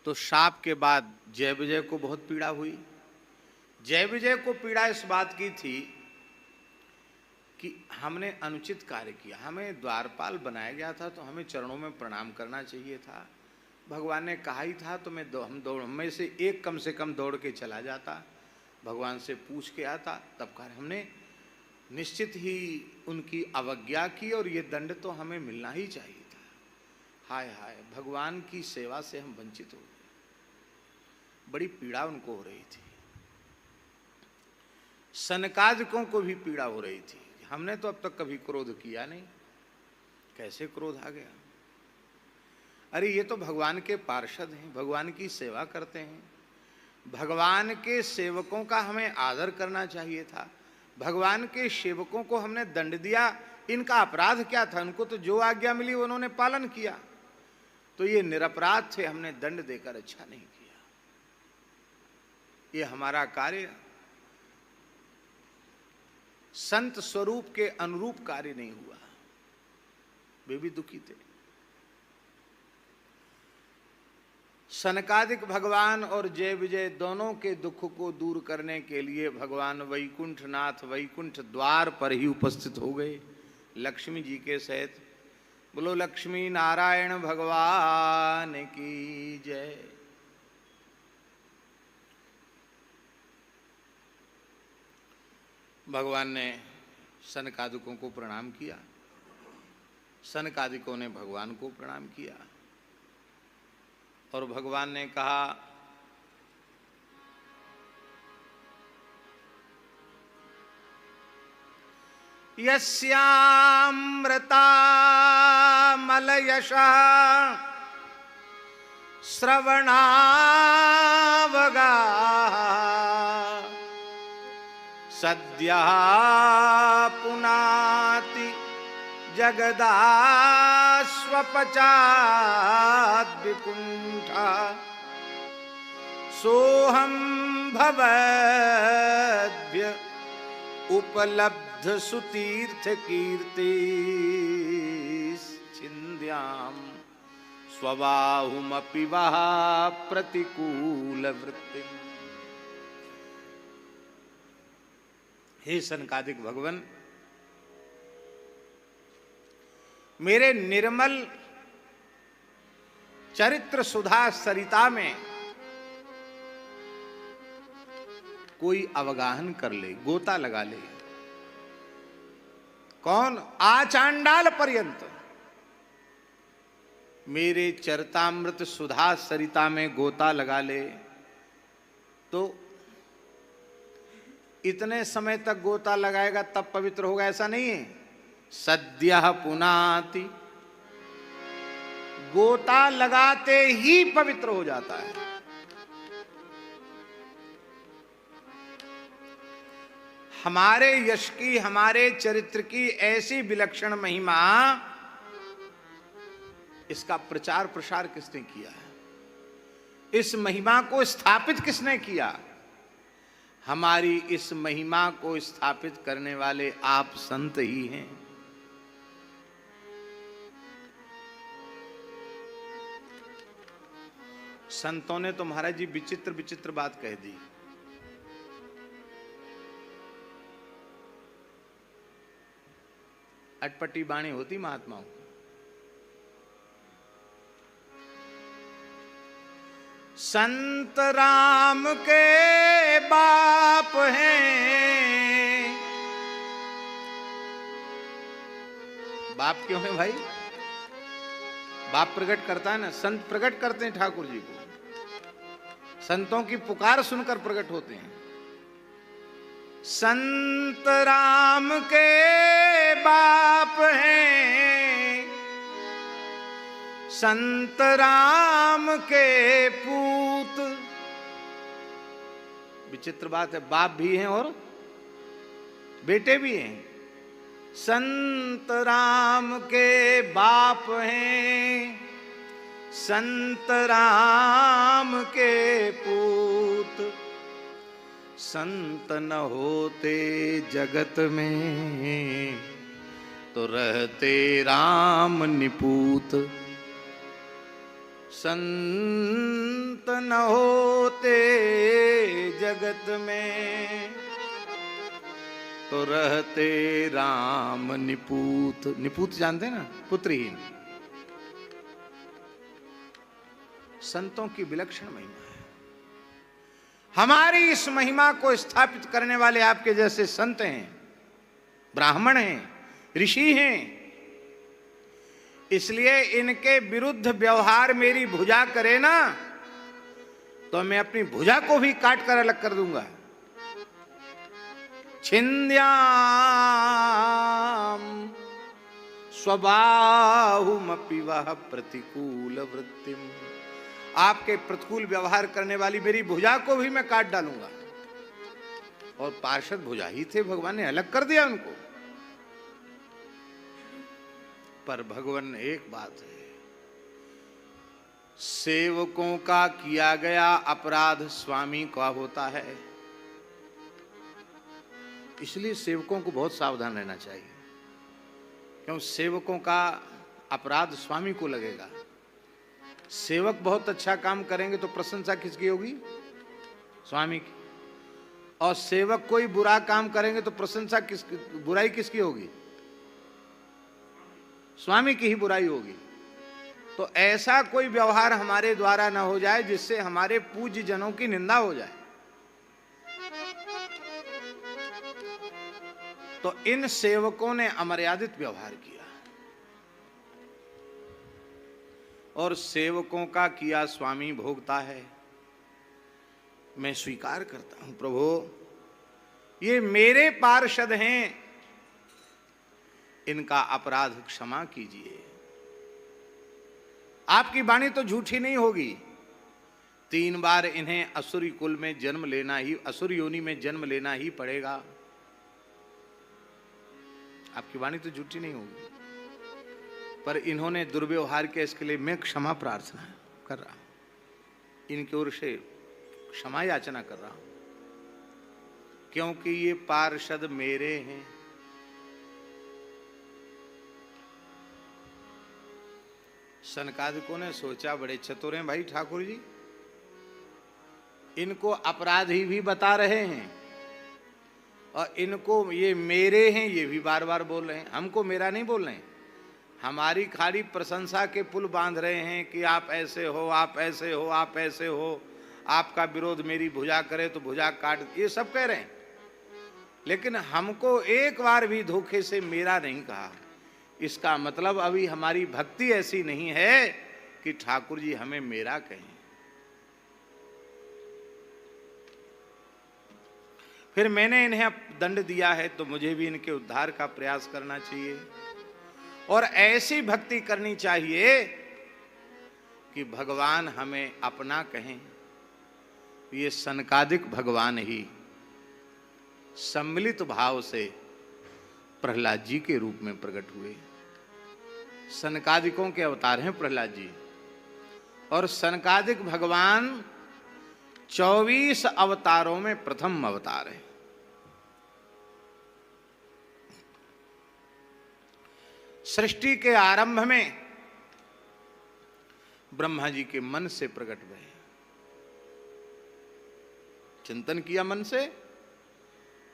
तो शाप के बाद जय विजय को बहुत पीड़ा हुई। जय विजय को पीड़ा इस बात की थी कि हमने अनुचित कार्य किया, हमें द्वारपाल बनाया गया था तो हमें चरणों में प्रणाम करना चाहिए था। भगवान ने कहा ही था तो हम में से एक कम से कम दौड़ के चला जाता, भगवान से पूछ के आता, तब कर हमने निश्चित ही उनकी अवज्ञा की और ये दंड तो हमें मिलना ही चाहिए था। हाय हाय, भगवान की सेवा से हम वंचित हो गए। बड़ी पीड़ा उनको हो रही थी। सनकादिकों को भी पीड़ा हो रही थी। हमने तो अब तक कभी क्रोध किया नहीं, कैसे क्रोध आ गया। अरे ये तो भगवान के पार्षद हैं, भगवान की सेवा करते हैं, भगवान के सेवकों का हमें आदर करना चाहिए था। भगवान के सेवकों को हमने दंड दिया, इनका अपराध क्या था? उनको तो जो आज्ञा मिली उन्होंने पालन किया, तो ये निरपराध थे, हमने दंड देकर अच्छा नहीं किया। ये हमारा कार्य संत स्वरूप के अनुरूप कार्य नहीं हुआ। वे भी दुखी थे। सनकादिक भगवान और जय विजय दोनों के दुख को दूर करने के लिए भगवान वैकुंठनाथ वैकुंठ द्वार पर ही उपस्थित हो गए लक्ष्मी जी के सहित। बोलो लक्ष्मी नारायण भगवान की जय। भगवान ने सनकादिकों को प्रणाम किया, सनकादिकों ने भगवान को प्रणाम किया और भगवान ने कहा, यस्यामृतामलयशः श्रवणावगाः सद्यः पुनाति जगदास्वपचाद्विकुण्ठा सोऽहं भवद्भ्य उपलब्ध सुतीर्थकीर्तिश्चिन्द्यां स्वबाहुमपि वः प्रतिकूलवृत्तिम्। हे सनकादिक भगवन, मेरे निर्मल चरित्र सुधा सरिता में कोई अवगाहन कर ले, गोता लगा ले। कौन? आचांडाल पर्यंत मेरे चरितामृत सुधा सरिता में गोता लगा ले। तो इतने समय तक गोता लगाएगा तब पवित्र होगा, ऐसा नहीं है। सद्यः पुनाति, गोता लगाते ही पवित्र हो जाता है। हमारे यश की, हमारे चरित्र की ऐसी विलक्षण महिमा, इसका प्रचार प्रसार किसने किया है? इस महिमा को स्थापित किसने किया? हमारी इस महिमा को स्थापित करने वाले आप संत ही हैं। संतों ने तो महाराज जी विचित्र विचित्र बात कह दी। अटपटी बाणी होती महात्माओं की। संत राम के बाप हैं। बाप क्यों है भाई? बाप प्रकट करता है ना, संत प्रकट करते हैं ठाकुर जी को, संतों की पुकार सुनकर प्रकट होते हैं। संत राम के बाप हैं, संत राम के पूत। विचित्र बात है, बाप भी हैं और बेटे भी हैं। संत राम के बाप हैं, संत राम के पूत। संत न होते जगत में तो रहते राम निपूत। संत न होते जगत में तो रहते राम निपूत। निपूत जानते हैं ना, पुत्रहीन। संतों की विलक्षण महिमा है। हमारी इस महिमा को स्थापित करने वाले आपके जैसे संत हैं, ब्राह्मण हैं, ऋषि हैं। इसलिए इनके विरुद्ध व्यवहार मेरी भुजा करे ना तो मैं अपनी भुजा को भी काट कर अलग कर दूंगा। छिन्द्याम स्वबाहुमपि वह प्रतिकूल वृत्तिम। आपके प्रतिकूल व्यवहार करने वाली मेरी भुजा को भी मैं काट डालूंगा। और पार्षद भुजा ही थे, भगवान ने अलग कर दिया उनको। पर भगवान एक बात है, सेवकों का किया गया अपराध स्वामी का होता है। इसलिए सेवकों को बहुत सावधान रहना चाहिए, क्यों? सेवकों का अपराध स्वामी को लगेगा। सेवक बहुत अच्छा काम करेंगे तो प्रशंसा किसकी होगी? स्वामी की। और सेवक कोई बुरा काम करेंगे तो प्रशंसा बुराई किसकी होगी? स्वामी की ही बुराई होगी। तो ऐसा कोई व्यवहार हमारे द्वारा न हो जाए जिससे हमारे पूज्य जनों की निंदा हो जाए। तो इन सेवकों ने अमर्यादित व्यवहार किया और सेवकों का किया स्वामी भोगता है। मैं स्वीकार करता हूं प्रभु, ये मेरे पार्षद हैं, इनका अपराध क्षमा कीजिए। आपकी वाणी तो झूठी नहीं होगी। 3 बार इन्हें असुरी कुल में जन्म लेना ही, असुर योनि में जन्म लेना ही पड़ेगा। आपकी वाणी तो झूठी नहीं होगी। पर इन्होंने दुर्व्यवहार किया, इसके लिए मैं क्षमा प्रार्थना कर रहा हूं, इनकी ओर से क्षमा याचना कर रहा हूं, क्योंकि ये पार्षद मेरे हैं। सनकादिकों ने सोचा, बड़े चतुर हैं भाई ठाकुर जी, इनको अपराधी भी बता रहे हैं और इनको ये मेरे हैं ये भी बार बार बोल रहे हैं। हमको मेरा नहीं बोल रहे हैं, हमारी खाली प्रशंसा के पुल बांध रहे हैं कि आप ऐसे हो, आप ऐसे हो, आप ऐसे हो, आपका विरोध मेरी भुजा करे तो भुजा काट, ये सब कह रहे हैं। लेकिन हमको एक बार भी धोखे से मेरा नहीं कहा। इसका मतलब अभी हमारी भक्ति ऐसी नहीं है कि ठाकुर जी हमें मेरा कहें। फिर मैंने इन्हें दंड दिया है तो मुझे भी इनके उद्धार का प्रयास करना चाहिए और ऐसी भक्ति करनी चाहिए कि भगवान हमें अपना कहें। ये सनकादिक भगवान ही सम्मिलित भाव से प्रहलाद जी के रूप में प्रकट हुए। सनकादिकों के अवतार हैं प्रहलाद जी, और सनकादिक भगवान 24 अवतारों में प्रथम अवतार है। सृष्टि के आरंभ में ब्रह्मा जी के मन से प्रकट हुए, चिंतन किया मन से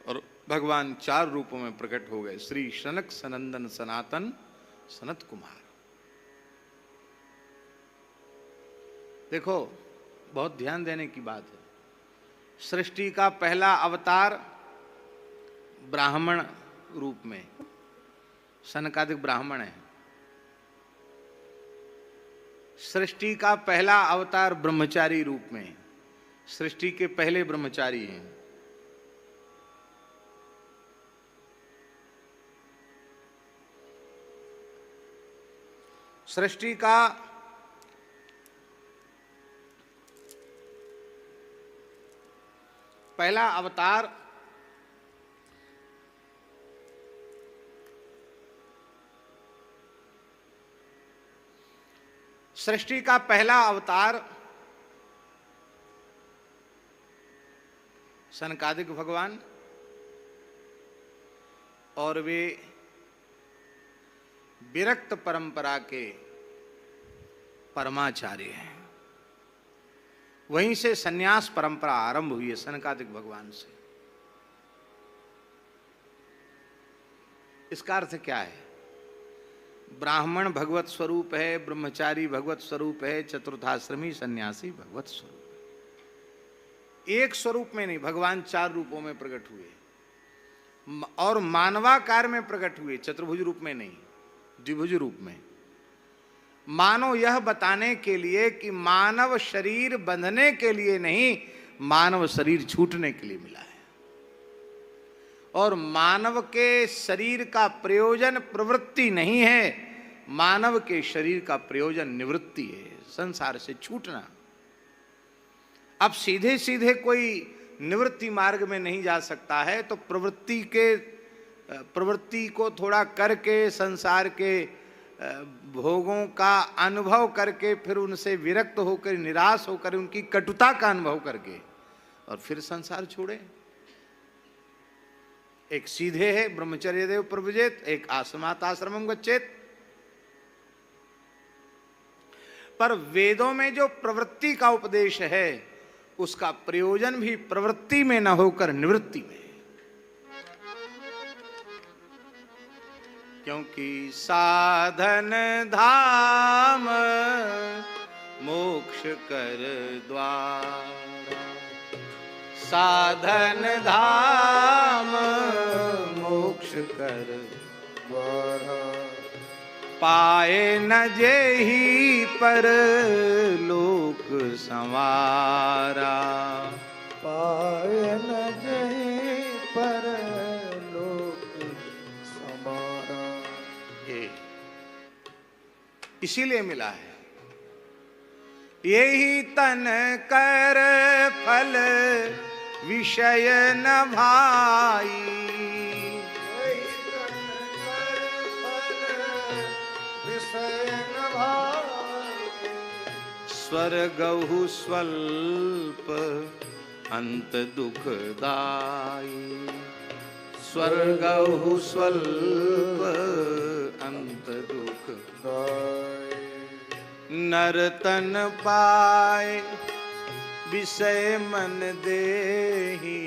और भगवान 4 रूपों में प्रकट हो गए। श्री शनक सनंदन सनातन सनत कुमार। देखो, बहुत ध्यान देने की बात है। सृष्टि का पहला अवतार ब्राह्मण रूप में, सनकादिक ब्राह्मण है। सृष्टि का पहला अवतार ब्रह्मचारी रूप में, सृष्टि के पहले ब्रह्मचारी हैं। सृष्टि का पहला अवतार सृष्टि का पहला अवतार सनकादिक भगवान, और वे विरक्त परंपरा के परमाचार्य हैं। वहीं से सन्यास परंपरा आरंभ हुई है सनकादिक भगवान से। इसका अर्थ क्या है? ब्राह्मण भगवत स्वरूप है, ब्रह्मचारी भगवत स्वरूप है, चतुर्थाश्रमी सन्यासी भगवत स्वरूप है। एक स्वरूप में नहीं, भगवान 4 रूपों में प्रकट हुए और मानवाकार में प्रकट हुए, चतुर्भुज रूप में नहीं, द्विभुज रूप में। मानो यह बताने के लिए कि मानव शरीर बंधने के लिए नहीं, मानव शरीर छूटने के लिए मिला है। और मानव के शरीर का प्रयोजन प्रवृत्ति नहीं है, मानव के शरीर का प्रयोजन निवृत्ति है, संसार से छूटना। अब सीधे सीधे कोई निवृत्ति मार्ग में नहीं जा सकता है, तो प्रवृत्ति को थोड़ा करके, संसार के भोगों का अनुभव करके, फिर उनसे विरक्त होकर, निराश होकर, उनकी कटुता का अनुभव करके, और फिर संसार छोड़े। एक सीधे है ब्रह्मचर्य देव प्रव्रजेत, एक आश्रमात् आश्रमं गच्छेत। पर वेदों में जो प्रवृत्ति का उपदेश है, उसका प्रयोजन भी प्रवृत्ति में न होकर निवृत्ति में। क्योंकि साधन धाम मोक्ष कर द्वार, साधन धाम मोक्ष कर द्वार, पाए न जेहि पर लोक संवारा, पाए न जेहि पर लोक संवारा। ये इसीलिए मिला है। यही तन कर फल विषय न भाई, स्वर्गहु स्वल्प अंत दुखदाई, स्वर्गहु स्वल्प अंत दुखदाई। नरतन पाए विषय मन देहि,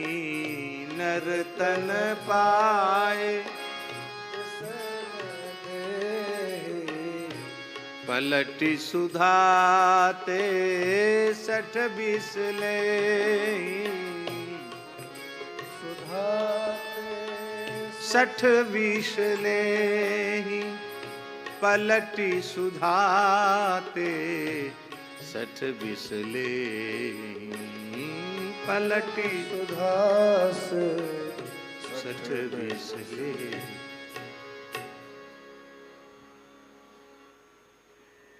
नरतन पाए पलटि सुधाते 60 20 ले, सुधाते 60 20 ले, पलटि सुधाते 60 20 ले, पलटि सुधास 60 20 ले।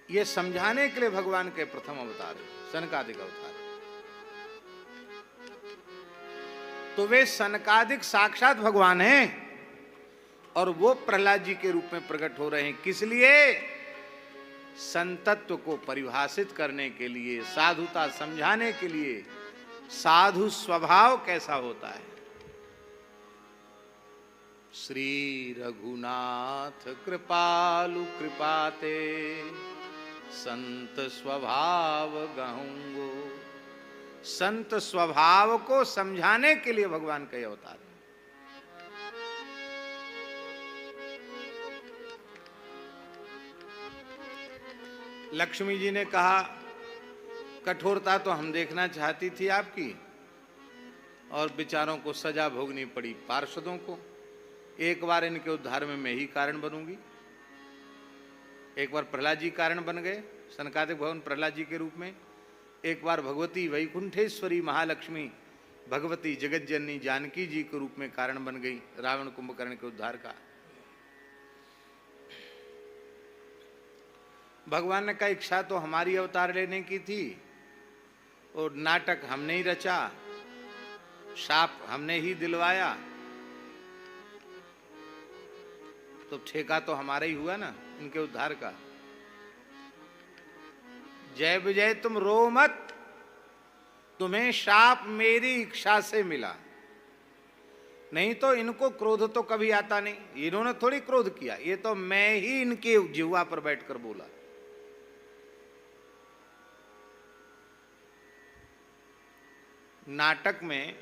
ये समझाने के लिए भगवान के प्रथम अवतार सनकादिक अवतार। तो वे सनकादिक साक्षात भगवान हैं और वो प्रहलाद जी के रूप में प्रकट हो रहे हैं। किस लिए? संतत्व को परिभाषित करने के लिए, साधुता समझाने के लिए। साधु स्वभाव कैसा होता है? श्री रघुनाथ कृपालु कृपाते, संत स्वभाव गहूंगो। संत स्वभाव को समझाने के लिए भगवान का अवतार है। लक्ष्मी जी ने कहा, कठोरता तो हम देखना चाहती थी आपकी, और बेचारों को सजा भोगनी पड़ी पार्षदों को। एक बार इनके उद्धार में मैं ही कारण बनूंगी। एक बार प्रहलाद जी कारण बन गए, सनकादिक भवन प्रहलाद जी के रूप में। एक बार भगवती वैकुंठेश्वरी महालक्ष्मी भगवती जगत जननी जानकी जी के रूप में कारण बन गई रावण कुंभकर्ण के उद्धार का। भगवान ने कहा, इच्छा तो हमारी अवतार लेने की थी और नाटक हमने ही रचा, शाप हमने ही दिलवाया, तो ठेका तो हमारा ही हुआ ना इनके उद्धार का। जय विजय तुम रो मत, तुम्हें शाप मेरी इच्छा से मिला, नहीं तो इनको क्रोध तो कभी आता नहीं। इन्होंने थोड़ी क्रोध किया, ये तो मैं ही इनके जिह्वा पर बैठकर बोला। नाटक में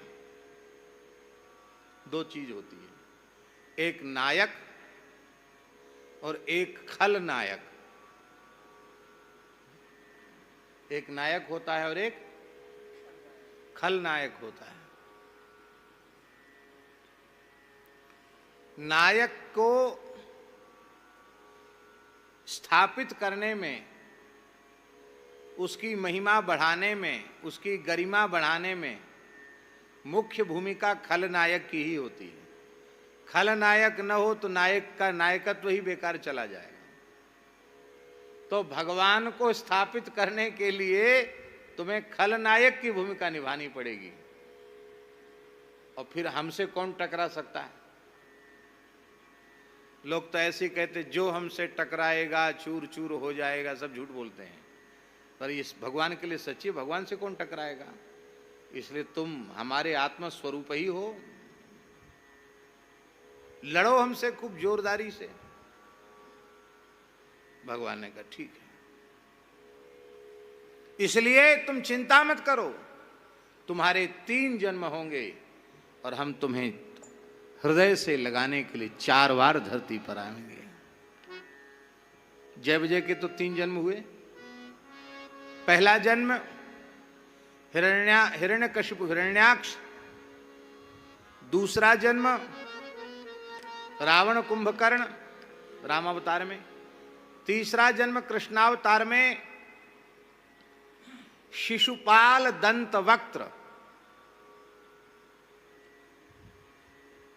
दो चीज होती है, एक नायक और एक खलनायक। एक नायक होता है और एक खलनायक होता है। नायक को स्थापित करने में, उसकी महिमा बढ़ाने में, उसकी गरिमा बढ़ाने में मुख्य भूमिका खलनायक की ही होती है। खलनायक न हो तो नायक का नायकत्व ही बेकार चला जाएगा। तो भगवान को स्थापित करने के लिए तुम्हें खलनायक की भूमिका निभानी पड़ेगी। और फिर हमसे कौन टकरा सकता है? लोग तो ऐसे कहते, जो हमसे टकराएगा चूर चूर हो जाएगा, सब झूठ बोलते हैं। पर इस भगवान के लिए सच्ची, भगवान से कौन टकराएगा? इसलिए तुम हमारे आत्मा स्वरूप ही हो, लड़ो हमसे खूब जोरदारी से। भगवान ने कहा ठीक है, इसलिए तुम चिंता मत करो, तुम्हारे 3 जन्म होंगे और हम तुम्हें हृदय से लगाने के लिए 4 बार धरती पर आएंगे। जय विजय के तो 3 जन्म हुए। पहला जन्म हिरण्यकशिपु हिरण्याक्ष, दूसरा जन्म रावण कुंभकर्ण रामावतार में, तीसरा जन्म कृष्णावतार में शिशुपाल दंत वक्त्र।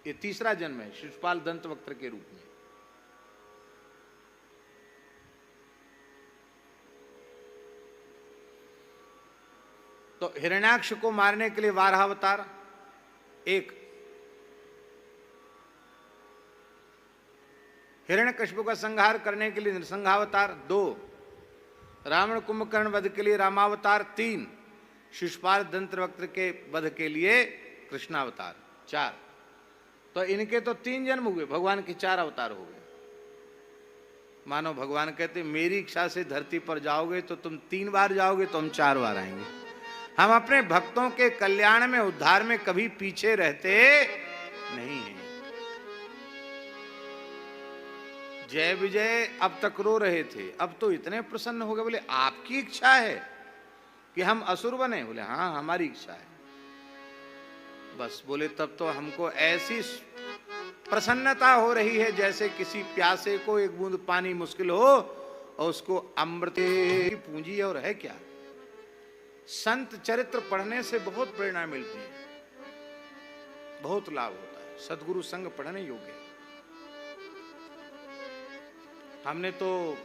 ये तीसरा जन्म है शिशुपाल दंत वक्त्र के रूप में। तो हिरण्याक्ष को मारने के लिए वाराह अवतार 1, हिरण्यकशिपु का संहार करने के लिए नृसिंहावतार 2, रावण कुंभकर्ण वध के लिए रामावतार 3, शिशुपाल दंतवक्त्र के वध के लिए कृष्णावतार 4। तो इनके तो 3 जन्म हुए, भगवान के 4 अवतार हो गए। मानो भगवान कहते मेरी इच्छा से धरती पर जाओगे तो तुम 3 बार जाओगे, तो हम 4 बार आएंगे। हम अपने भक्तों के कल्याण में, उद्धार में कभी पीछे रहते नहीं हैं। जय विजय अब तक रो रहे थे, अब तो इतने प्रसन्न हो गए। बोले आपकी इच्छा है कि हम असुर बने? बोले हाँ हमारी इच्छा है। बस बोले तब तो हमको ऐसी प्रसन्नता हो रही है जैसे किसी प्यासे को एक बूंद पानी मुश्किल हो और उसको अमृत की पूंजी है। और है क्या, संत चरित्र पढ़ने से बहुत प्रेरणा मिलती है, बहुत लाभ होता है। सद्गुरु संग पढ़ने योग्य। हमने तो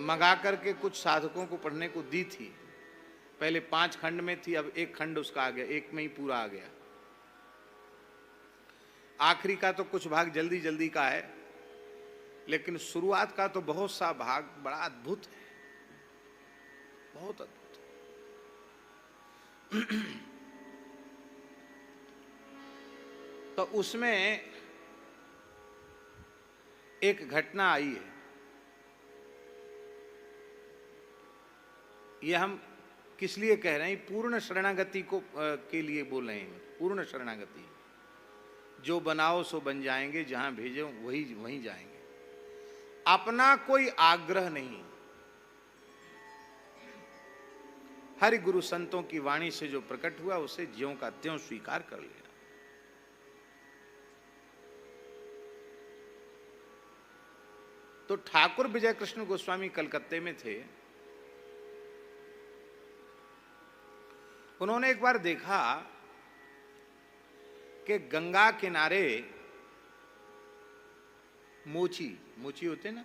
मंगा करके कुछ साधकों को पढ़ने को दी थी। पहले 5 खंड में थी, अब 1 खंड उसका आ गया, 1 में ही पूरा आ गया। आखिरी का तो कुछ भाग जल्दी जल्दी का है, लेकिन शुरुआत का तो बहुत सा भाग बड़ा अद्भुत है, बहुत अद्भुत। तो उसमें एक घटना आई है। यह हम किस लिए कह रहे हैं? पूर्ण शरणागति को के लिए बोल रहे हैं। पूर्ण शरणागति, जो बनाओ सो बन जाएंगे, जहां भेजो वही वहीं जाएंगे। अपना कोई आग्रह नहीं, हरि गुरु संतों की वाणी से जो प्रकट हुआ उसे ज्यों का त्यों स्वीकार कर लेना। तो ठाकुर विजय कृष्ण गोस्वामी कलकत्ते में थे। उन्होंने एक बार देखा कि गंगा किनारे मोची होते ना,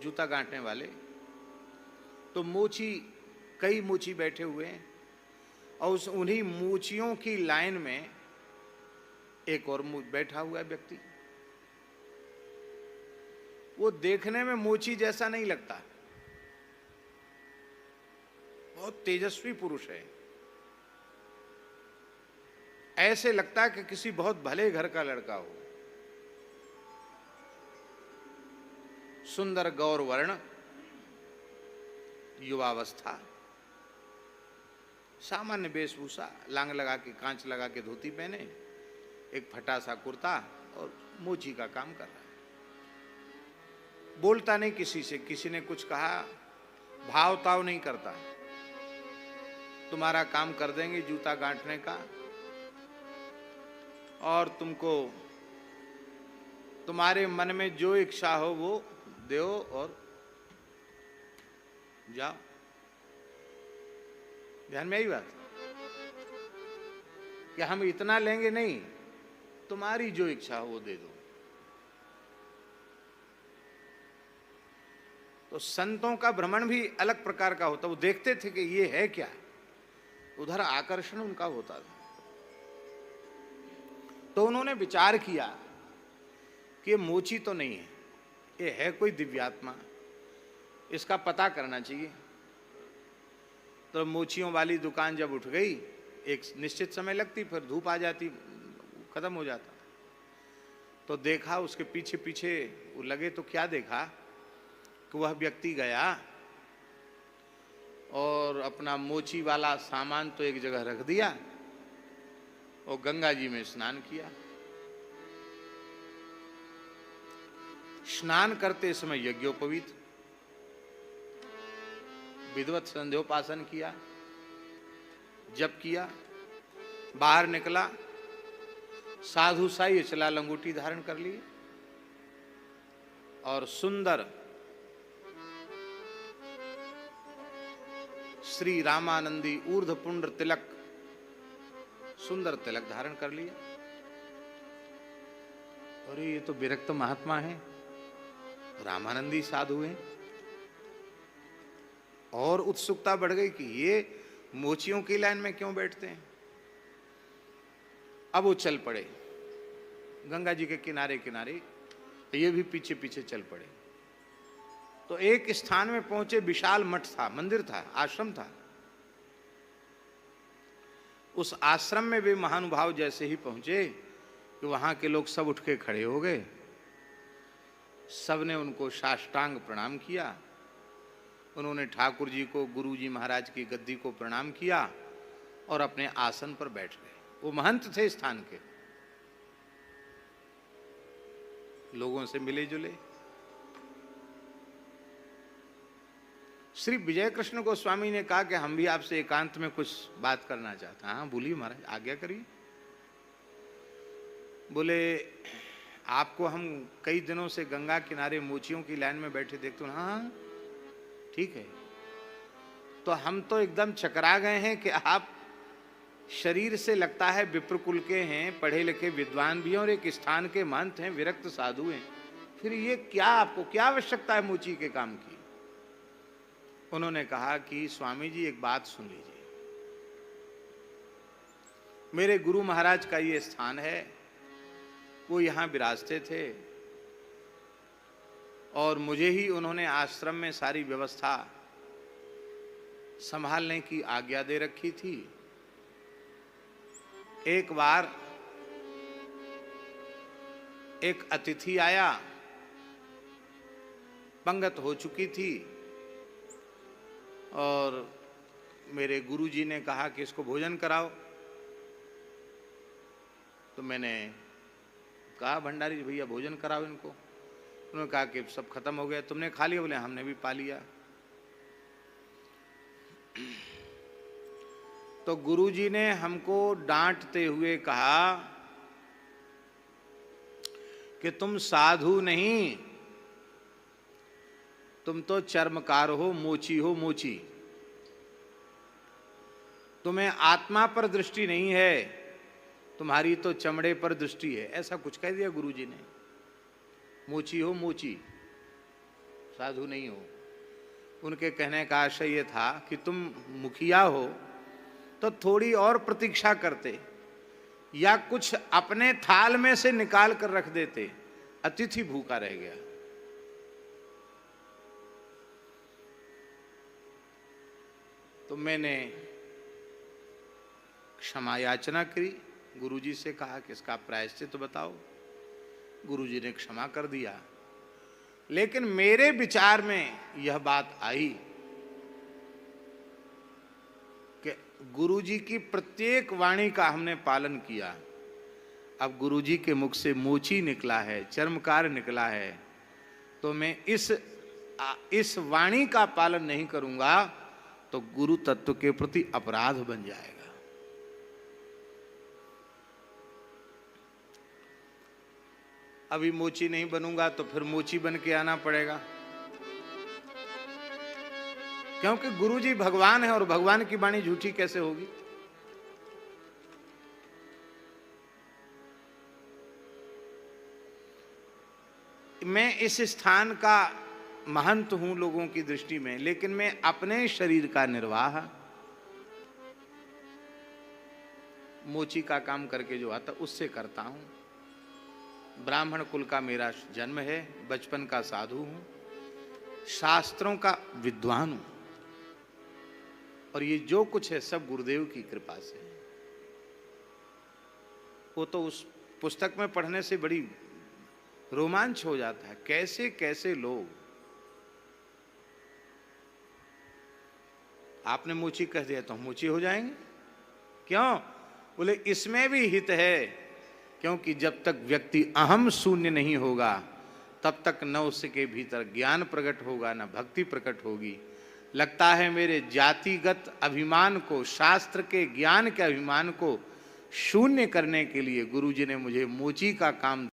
जूता गांठने वाले, तो कई मोची बैठे हुए हैं और उन्हीं मोचियों की लाइन में एक और बैठा हुआ है व्यक्ति। वो देखने में मोची जैसा नहीं लगता, बहुत तेजस्वी पुरुष है। ऐसे लगता है कि किसी बहुत भले घर का लड़का हो। सुंदर गौर वर्ण, युवावस्था, सामान्य वेशभूषा, लांग लगा के, कांच लगा के धोती पहने, एक फटा सा कुर्ता और मोची का काम कर रहा है। बोलता नहीं किसी से, किसी ने कुछ कहा भाव ताव नहीं करता, तुम्हारा काम कर देंगे जूता गांठने का, और तुमको तुम्हारे मन में जो इच्छा हो वो दो और जाओ। ध्यान में आई बात कि हम इतना लेंगे नहीं, तुम्हारी जो इच्छा हो वो दे दो। तो संतों का भ्रमण भी अलग प्रकार का होता, वो देखते थे कि ये है क्या, उधर आकर्षण उनका होता था। तो उन्होंने विचार किया कि ये मोची तो नहीं है, ये है कोई दिव्यात्मा, इसका पता करना चाहिए। तो मोचियों वाली दुकान जब उठ गई, एक निश्चित समय लगती, फिर धूप आ जाती, खत्म हो जाता। तो देखा उसके पीछे पीछे वो लगे, तो क्या देखा कि वह व्यक्ति गया और अपना मोची वाला सामान तो एक जगह रख दिया और गंगा जी में स्नान किया। स्नान करते समय यज्ञोपवीत विधिवत संध्योपासन किया, जप किया, बाहर निकला, साधु साई चला लंगोटी धारण कर ली और सुंदर श्री रामानंदी ऊर्ध्व पुंड्र तिलक, सुंदर तिलक धारण कर लिया। अरे ये तो विरक्त महात्मा है, रामानंदी साधु हैं। और उत्सुकता बढ़ गई कि ये मोचियों की लाइन में क्यों बैठते हैं। अब वो चल पड़े गंगा जी के किनारे किनारे, ये भी पीछे पीछे चल पड़े। तो एक स्थान में पहुंचे, विशाल मठ था, मंदिर था, आश्रम था। उस आश्रम में वे महानुभाव जैसे ही पहुंचे कि वहां के लोग सब उठ के खड़े हो गए, सबने उनको साष्टांग प्रणाम किया। उन्होंने ठाकुर जी को, गुरु जी महाराज की गद्दी को प्रणाम किया और अपने आसन पर बैठ गए। वो महंत थे स्थान के, लोगों से मिले जुले। श्री विजय कृष्ण गोस्वामी ने कहा कि हम भी आपसे एकांत में कुछ बात करना चाहते हैं। हाँ बोलिए महाराज, आज्ञा करिए। बोले आपको हम कई दिनों से गंगा किनारे मोचियों की लाइन में बैठे देखते हैं। हाँ ठीक है, तो हम तो एकदम चकरा गए हैं कि आप शरीर से लगता है विप्रकुल के हैं, पढ़े लिखे विद्वान भी हैं और एक स्थान के महंत हैं, विरक्त साधु हैं, फिर ये क्या, आपको क्या आवश्यकता है मोची के काम की। उन्होंने कहा कि स्वामी जी एक बात सुन लीजिए, मेरे गुरु महाराज का ये स्थान है, वो यहाँ विराजते थे और मुझे ही उन्होंने आश्रम में सारी व्यवस्था संभालने की आज्ञा दे रखी थी। एक बार एक अतिथि आया, पंगत हो चुकी थी और मेरे गुरुजी ने कहा कि इसको भोजन कराओ। तो मैंने कहा भंडारी जी भैया भोजन कराओ इनको। उन्होंने कहा कि सब खत्म हो गया, तुमने खा लिया? बोले हमने भी पा लिया। तो गुरुजी ने हमको डांटते हुए कहा कि तुम साधु नहीं, तुम तो चर्मकार हो, मोची हो, मोची। तुम्हें आत्मा पर दृष्टि नहीं है, तुम्हारी तो चमड़े पर दृष्टि है। ऐसा कुछ कह दिया गुरुजी ने। मोची हो, मोची, साधु नहीं हो। उनके कहने का आशय ये था कि तुम मुखिया हो तो थोड़ी और प्रतीक्षा करते या कुछ अपने थाल में से निकाल कर रख देते, अतिथि भूखा रह गया। तो मैंने क्षमा याचना करी, गुरुजी से कहा कि इसका प्रायश्चित बताओ। गुरुजी ने क्षमा कर दिया। लेकिन मेरे विचार में यह बात आई कि गुरुजी की प्रत्येक वाणी का हमने पालन किया। अब गुरुजी के मुख से मोची निकला है, चर्मकार निकला है, तो मैं इस वाणी का पालन नहीं करूंगा तो गुरु तत्व के प्रति अपराध बन जाएगा। अभी मोची नहीं बनूंगा तो फिर मोची बन के आना पड़ेगा, क्योंकि गुरुजी भगवान है और भगवान की वाणी झूठी कैसे होगी। मैं इस स्थान का महंत हूं लोगों की दृष्टि में, लेकिन मैं अपने शरीर का निर्वाह मोची का काम करके जो आता उससे करता हूं। ब्राह्मण कुल का मेरा जन्म है, बचपन का साधु हूं, शास्त्रों का विद्वान हूं, और ये जो कुछ है सब गुरुदेव की कृपा से है। वो तो उस पुस्तक में पढ़ने से बड़ी रोमांच हो जाता है, कैसे कैसे लोग। आपने मोची कह दिया तो हम मोची हो जाएंगे, क्यों? बोले इसमें भी हित है, क्योंकि जब तक व्यक्ति अहम शून्य नहीं होगा तब तक न उसके भीतर ज्ञान प्रकट होगा न भक्ति प्रकट होगी। लगता है मेरे जातिगत अभिमान को, शास्त्र के ज्ञान के अभिमान को शून्य करने के लिए गुरुजी ने मुझे मोची का काम